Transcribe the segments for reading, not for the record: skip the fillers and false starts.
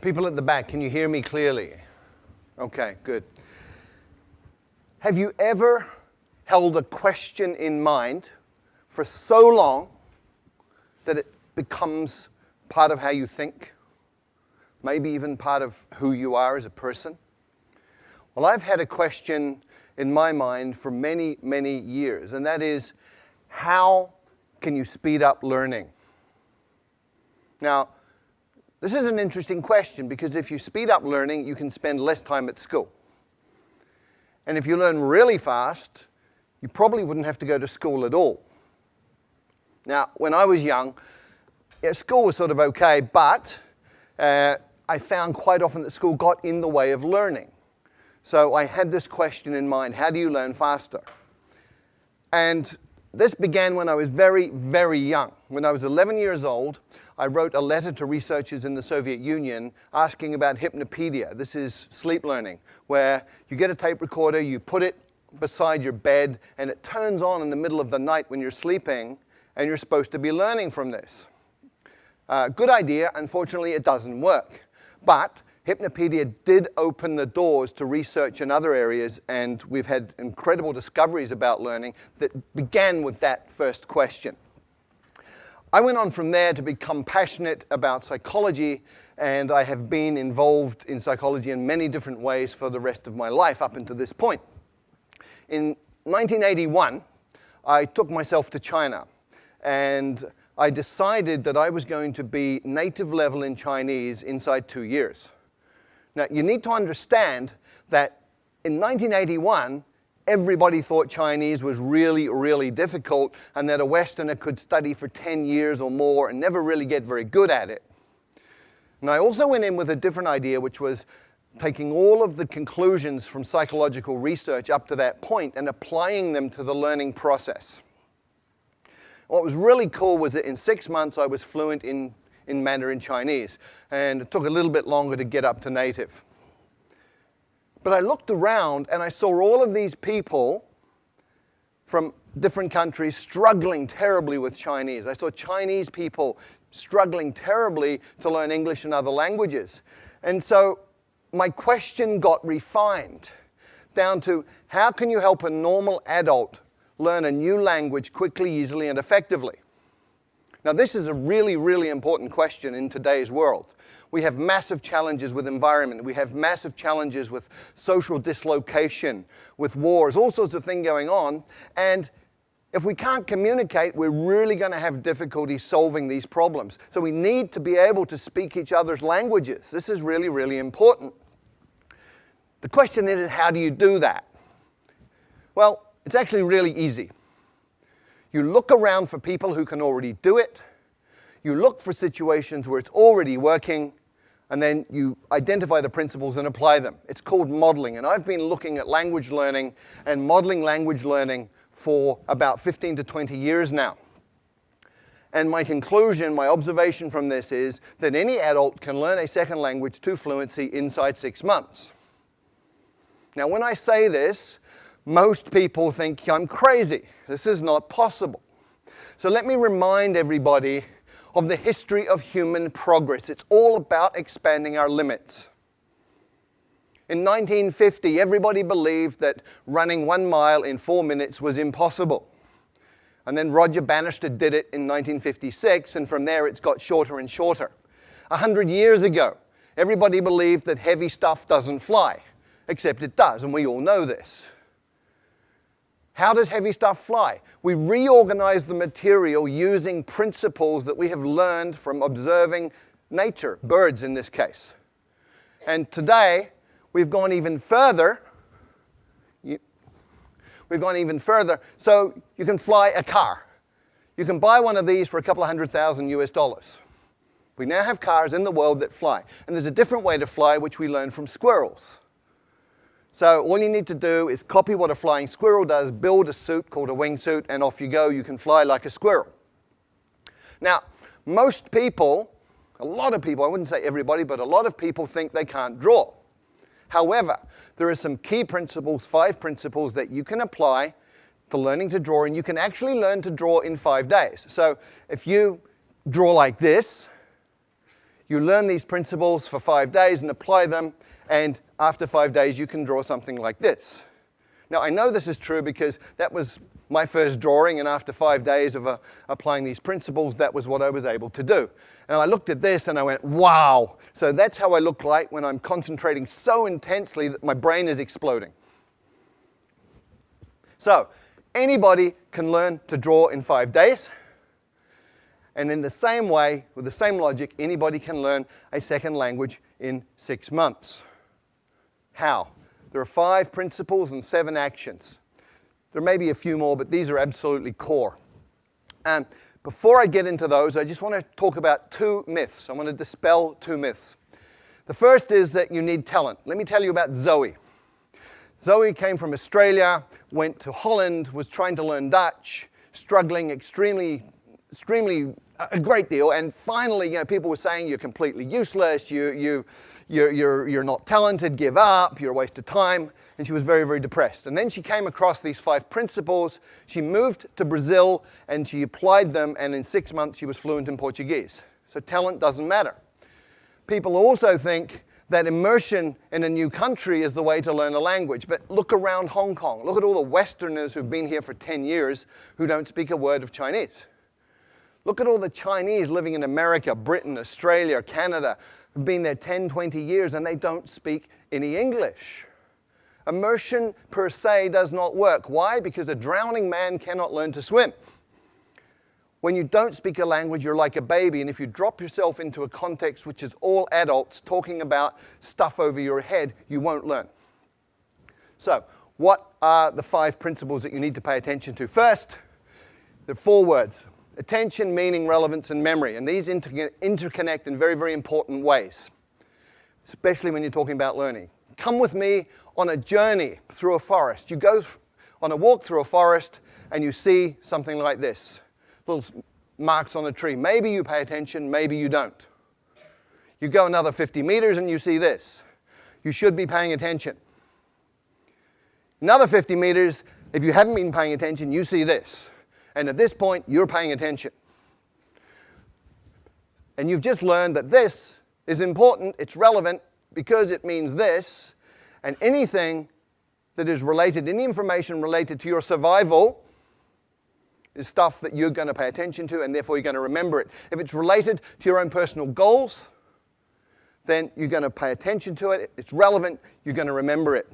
People at the back, can you hear me clearly? Okay, good. Have you ever held a question in mind for so long that it becomes part of how you think? Maybe even part of who you are as a person? Well, I've had a question in my mind for many, many years, and that is, how can you speed up learning? Now, this is an interesting question because if you speed up learning, you can spend less time at school. And if you learn really fast, you probably wouldn't have to go to school at all. Now, when I was young, school was sort of okay, but I found quite often that school got in the way of learning. So I had this question in mind: how do you learn faster? And this began when I was very, very young. When I was 11 years old, I wrote a letter to researchers in the Soviet Union asking about hypnopedia. This is sleep learning, where you get a tape recorder, you put it beside your bed, and it turns on in the middle of the night when you're sleeping, and you're supposed to be learning from this. Good idea. Unfortunately, it doesn't work. But hypnopedia did open the doors to research in other areas, and we've had incredible discoveries about learning that began with that first question. I went on from there to become passionate about psychology, and I have been involved in psychology in many different ways for the rest of my life up until this point. In 1981, I took myself to China, and I decided that I was going to be native level in Chinese inside 2 years. Now, you need to understand that in 1981, everybody thought Chinese was really, really difficult and that a Westerner could study for 10 years or more and never really get very good at it. And I also went in with a different idea, which was taking all of the conclusions from psychological research up to that point and applying them to the learning process. What was really cool was that in 6 months I was fluent in Mandarin Chinese, and it took a little bit longer to get up to native. But I looked around and I saw all of these people from different countries struggling terribly with Chinese. I saw Chinese people struggling terribly to learn English and other languages. And so my question got refined down to, how can you help a normal adult learn a new language quickly, easily, and effectively? Now, this is a really, really important question in today's world. We have massive challenges with environment. We have massive challenges with social dislocation, with wars, all sorts of things going on. And if we can't communicate, we're really going to have difficulty solving these problems. So we need to be able to speak each other's languages. This is really, really important. The question is, how do you do that? Well, it's actually really easy. You look around for people who can already do it. You look for situations where it's already working, and then you identify the principles and apply them. It's called modeling, and I've been looking at language learning and modeling language learning for about 15 to 20 years now. And my conclusion, my observation from this is that any adult can learn a second language to fluency inside 6 months. Now, when I say this, most people think I'm crazy. This is not possible. So let me remind everybody of the history of human progress. It's all about expanding our limits. In 1950, everybody believed that running 1 mile in 4 minutes was impossible. And then Roger Bannister did it in 1956, and from there it's got shorter and shorter. 100 years ago, everybody believed that heavy stuff doesn't fly, except it does, and we all know this. How does heavy stuff fly? We reorganize the material using principles that we have learned from observing nature, birds in this case. And today, we've gone even further. So you can fly a car. You can buy one of these for a couple of $100,000 US. We now have cars in the world that fly. And there's a different way to fly, which we learned from squirrels. So all you need to do is copy what a flying squirrel does, build a suit called a wingsuit, and off you go. You can fly like a squirrel. Now, most people, a lot of people, I wouldn't say everybody, but a lot of people think they can't draw. However, there are some key principles, 5 principles that you can apply to learning to draw, and you can actually learn to draw in 5 days. So if you draw like this, You learn these principles for 5 days and apply them, and after 5 days you can draw something like this. Now I know this is true because that was my first drawing, and after 5 days of applying these principles, that was what I was able to do. And I looked at this and I went, wow! So that's how I look like when I'm concentrating so intensely that my brain is exploding. So anybody can learn to draw in 5 days. And in the same way, with the same logic, anybody can learn a second language in 6 months. How? There are 5 principles and 7 actions. There may be a few more, but these are absolutely core. And before I get into those, I just want to talk about 2 myths. I want to dispel 2 myths. The first is that you need talent. Let me tell you about Zoe. Zoe came from Australia, went to Holland, was trying to learn Dutch, struggling extremely a great deal, and finally, people were saying you're completely useless, you're not talented, give up, you're a waste of time, and she was very, very depressed. And then she came across these 5 principles. She moved to Brazil and she applied them, and in 6 months she was fluent in Portuguese. So talent doesn't matter. People also think that immersion in a new country is the way to learn a language, but look around Hong Kong. Look at all the Westerners who've been here for 10 years who don't speak a word of Chinese. Look at all the Chinese living in America, Britain, Australia, Canada, who've been there 10, 20 years, and they don't speak any English. Immersion per se does not work. Why? Because a drowning man cannot learn to swim. When you don't speak a language, you're like a baby, and if you drop yourself into a context which is all adults talking about stuff over your head, you won't learn. So, what are the 5 principles that you need to pay attention to? First, there are 4 words. Attention, meaning, relevance, and memory. And these interconnect in very, very important ways, especially when you're talking about learning. Come with me on a journey through a forest. You go on a walk through a forest and you see something like this. Little marks on a tree. Maybe you pay attention, maybe you don't. You go another 50 meters and you see this. You should be paying attention. Another 50 meters, if you haven't been paying attention, you see this. And at this point, you're paying attention. And you've just learned that this is important, it's relevant, because it means this. And anything that is related, any information related to your survival, is stuff that you're going to pay attention to, and therefore you're going to remember it. If it's related to your own personal goals, then you're going to pay attention to it. It's relevant, you're going to remember it.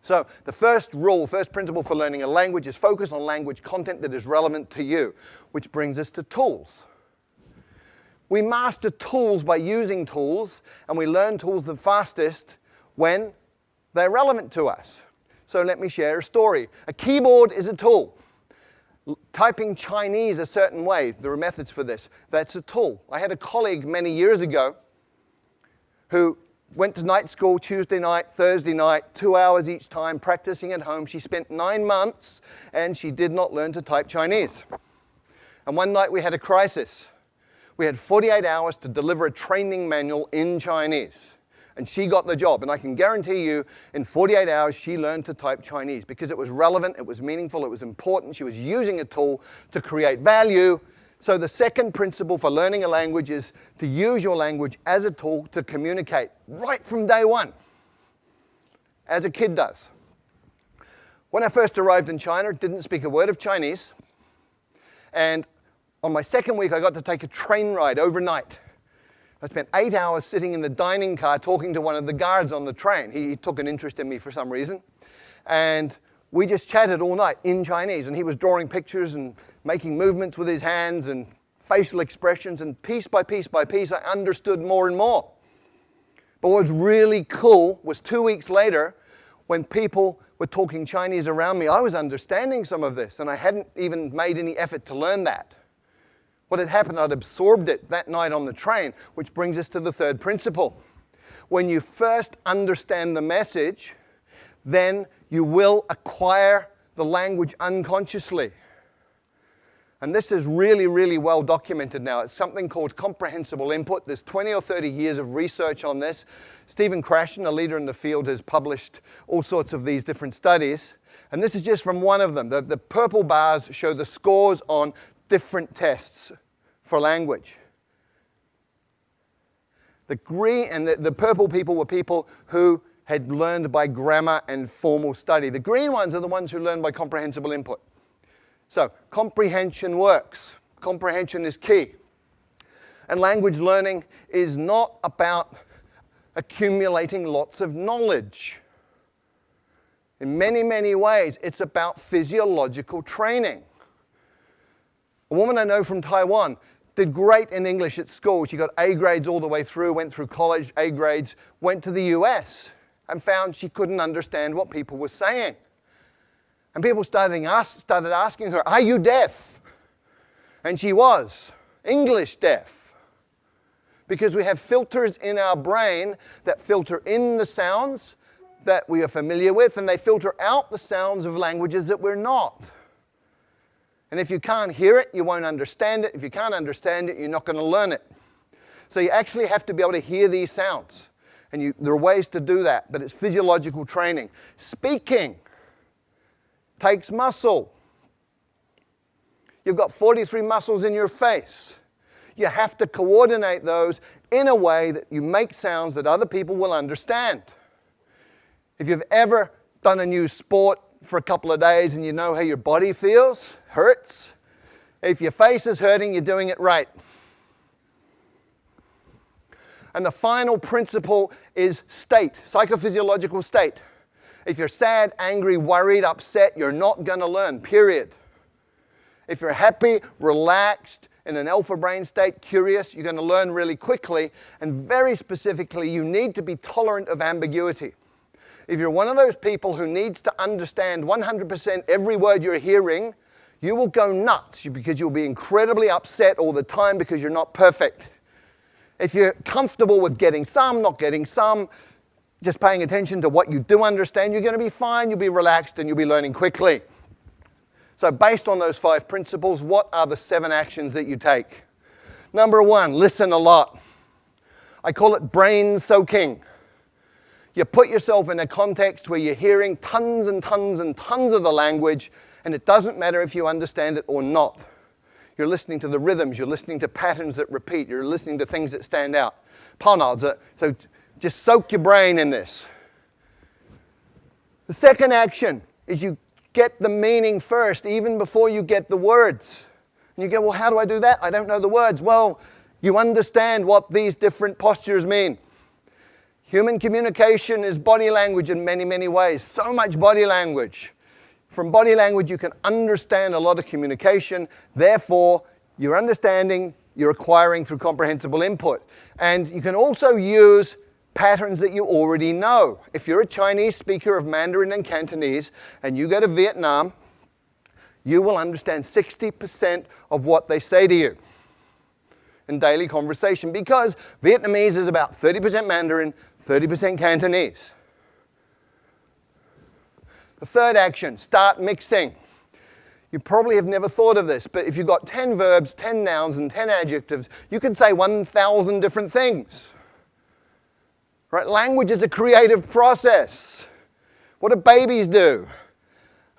So the first principle for learning a language is focus on language content that is relevant to you, which brings us to tools. We master tools by using tools, and we learn tools the fastest when they're relevant to us. So let me share a story. A keyboard is a tool. Typing Chinese a certain way, there are methods for this. That's a tool. I had a colleague many years ago who went to night school Tuesday night, Thursday night, 2 hours each time, practicing at home. She spent 9 months, and she did not learn to type Chinese. And one night we had a crisis. We had 48 hours to deliver a training manual in Chinese. And she got the job. And I can guarantee you, in 48 hours, she learned to type Chinese because it was relevant, it was meaningful, it was important. She was using a tool to create value. So the second principle for learning a language is to use your language as a tool to communicate right from day one, as a kid does. When I first arrived in China, didn't speak a word of Chinese. And on my second week, I got to take a train ride overnight. I spent 8 hours sitting in the dining car talking to one of the guards on the train. He took an interest in me for some reason. And we just chatted all night in Chinese. And he was drawing pictures and making movements with his hands and facial expressions. And piece by piece by piece, I understood more and more. But what was really cool was 2 weeks later, when people were talking Chinese around me, I was understanding some of this. And I hadn't even made any effort to learn that. What had happened, I'd absorbed it that night on the train, which brings us to the third principle. When you first understand the message, then you will acquire the language unconsciously. And this is really, really well documented now. It's something called comprehensible input. There's 20 or 30 years of research on this. Stephen Krashen, a leader in the field, has published all sorts of these different studies. And this is just from one of them. The purple bars show the scores on different tests for language. The green and the purple people were people who had learned by grammar and formal study. The green ones are the ones who learn by comprehensible input. So comprehension works. Comprehension is key. And language learning is not about accumulating lots of knowledge. In many, many ways, it's about physiological training. A woman I know from Taiwan did great in English at school. She got A grades all the way through, went through college, A grades, went to the US and found she couldn't understand what people were saying. And people started asking her, "Are you deaf?" And she was English deaf. Because we have filters in our brain that filter in the sounds that we are familiar with, and they filter out the sounds of languages that we're not. And if you can't hear it, you won't understand it. If you can't understand it, you're not going to learn it. So you actually have to be able to hear these sounds. And there are ways to do that, but it's physiological training. Speaking takes muscle. You've got 43 muscles in your face. You have to coordinate those in a way that you make sounds that other people will understand. If you've ever done a new sport for a couple of days and you know how your body feels, hurts, if your face is hurting, you're doing it right. And the final principle is state, psychophysiological state. If you're sad, angry, worried, upset, you're not going to learn, period. If you're happy, relaxed, in an alpha brain state, curious, you're going to learn really quickly. And very specifically, you need to be tolerant of ambiguity. If you're one of those people who needs to understand 100% every word you're hearing, you will go nuts because you'll be incredibly upset all the time because you're not perfect. If you're comfortable with getting some, not getting some, just paying attention to what you do understand, you're going to be fine, you'll be relaxed, and you'll be learning quickly. So based on those 5 principles, what are the 7 actions that you take? Number 1, listen a lot. I call it brain soaking. You put yourself in a context where you're hearing tons and tons and tons of the language, and it doesn't matter if you understand it or not. You're listening to the rhythms, you're listening to patterns that repeat, you're listening to things that stand out. So just soak your brain in this. The second action is you get the meaning first, even before you get the words. And you go, well, how do I do that? I don't know the words. Well, you understand what these different postures mean. Human communication is body language in many, many ways. So much body language. From body language, you can understand a lot of communication. Therefore, you're understanding, you're acquiring through comprehensible input. And you can also use patterns that you already know. If you're a Chinese speaker of Mandarin and Cantonese and you go to Vietnam, you will understand 60% of what they say to you in daily conversation because Vietnamese is about 30% Mandarin, 30% Cantonese. The third action, start mixing. You probably have never thought of this, but if you've got 10 verbs, 10 nouns, and 10 adjectives, you can say 1,000 different things. Right? Language is a creative process. What do babies do?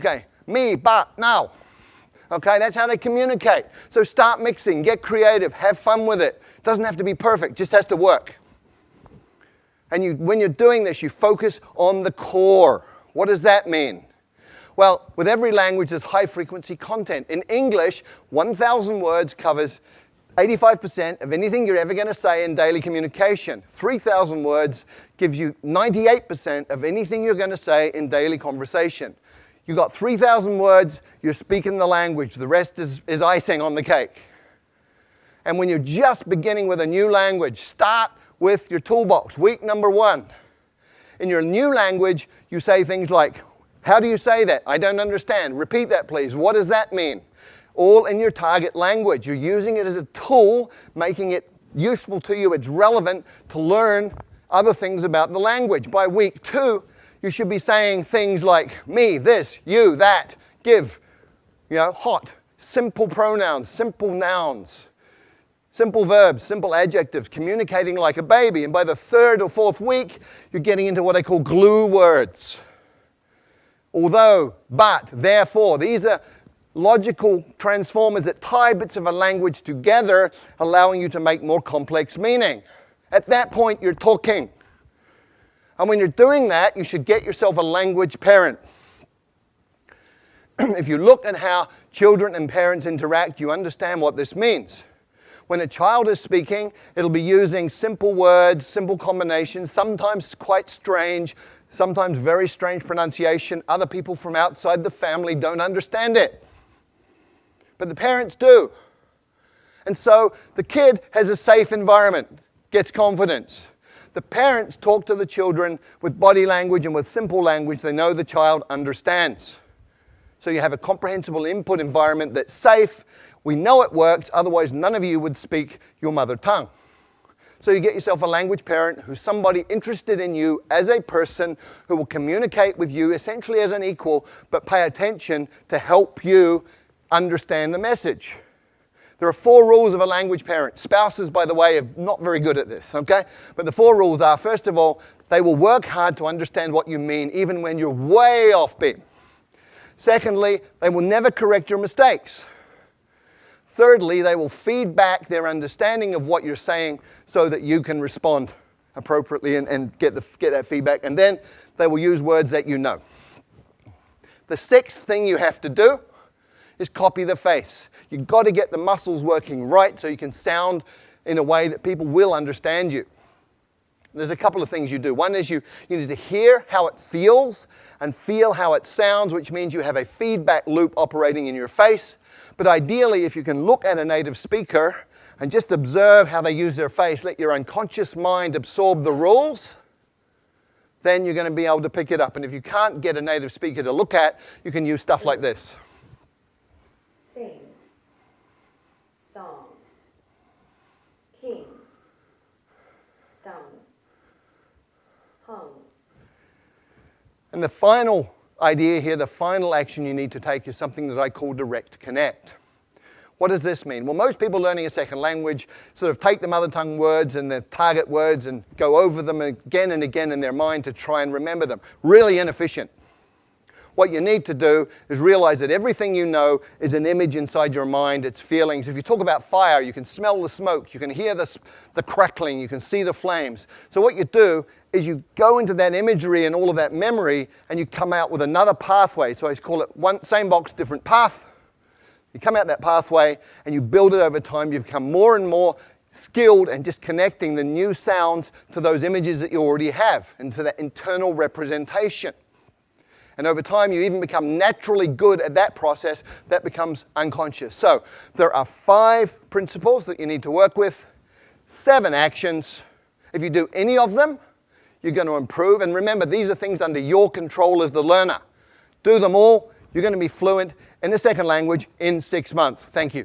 Okay, me, but, now. Okay, that's how they communicate. So start mixing, get creative, have fun with it. It doesn't have to be perfect, just has to work. And when you're doing this, you focus on the core. What does that mean? Well, with every language, there's high-frequency content. In English, 1,000 words covers 85% of anything you're ever going to say in daily communication. 3,000 words gives you 98% of anything you're going to say in daily conversation. You've got 3,000 words, you're speaking the language. The rest is icing on the cake. And when you're just beginning with a new language, start with your toolbox. Week number 1. In your new language, you say things like, how do you say that? I don't understand. Repeat that, please. What does that mean? All in your target language. You're using it as a tool, making it useful to you. It's relevant to learn other things about the language. By week 2, you should be saying things like me, this, you, that, give, hot, simple pronouns, simple nouns, simple verbs, simple adjectives, communicating like a baby. And by the 3rd or 4th week, you're getting into what I call glue words. Although, but, therefore, these are logical transformers that tie bits of a language together, allowing you to make more complex meaning. At that point, you're talking. And when you're doing that, you should get yourself a language parent. If you look at how children and parents interact, you understand what this means. When a child is speaking, it'll be using simple words, simple combinations, sometimes quite strange, sometimes very strange pronunciation. Other people from outside the family don't understand it. But the parents do. And so the kid has a safe environment, gets confidence. The parents talk to the children with body language and with simple language they know the child understands. So you have a comprehensible input environment that's safe. We know it works, otherwise none of you would speak your mother tongue. So you get yourself a language parent who's somebody interested in you as a person who will communicate with you essentially as an equal, but pay attention to help you understand the message. There are 4 rules of a language parent. Spouses, by the way, are not very good at this, okay? But the 4 rules are, first of all, they will work hard to understand what you mean, even when you're way off beat. Secondly, they will never correct your mistakes. Thirdly, they will feed back their understanding of what you're saying so that you can respond appropriately and get that feedback. And then they will use words that you know. The 6th thing you have to do is copy the face. You've got to get the muscles working right so you can sound in a way that people will understand you. There's a couple of things you do. One is you need to hear how it feels and feel how it sounds, which means you have a feedback loop operating in your face. But ideally, if you can look at a native speaker and just observe how they use their face, let your unconscious mind absorb the rules, then you're going to be able to pick it up. And if you can't get a native speaker to look at, you can use stuff like this. Sing, song, king, sung, hung. And the final idea here, the final action you need to take is something that I call direct connect. What does this mean? Well, most people learning a second language sort of take the mother tongue words and the target words and go over them again and again in their mind to try and remember them. Really inefficient. What you need to do is realize that everything you know is an image inside your mind, it's feelings. If you talk about fire, you can smell the smoke, you can hear the crackling, you can see the flames. So what you do is you go into that imagery and all of that memory and you come out with another pathway. So I call it same box, different path. You come out that pathway and you build it over time. You become more and more skilled and just connecting the new sounds to those images that you already have and to that internal representation. And over time, you even become naturally good at that process. That becomes unconscious. So there are 5 principles that you need to work with, 7 actions. If you do any of them, you're going to improve. And remember, these are things under your control as the learner. Do them all. You're going to be fluent in the second language in 6 months. Thank you.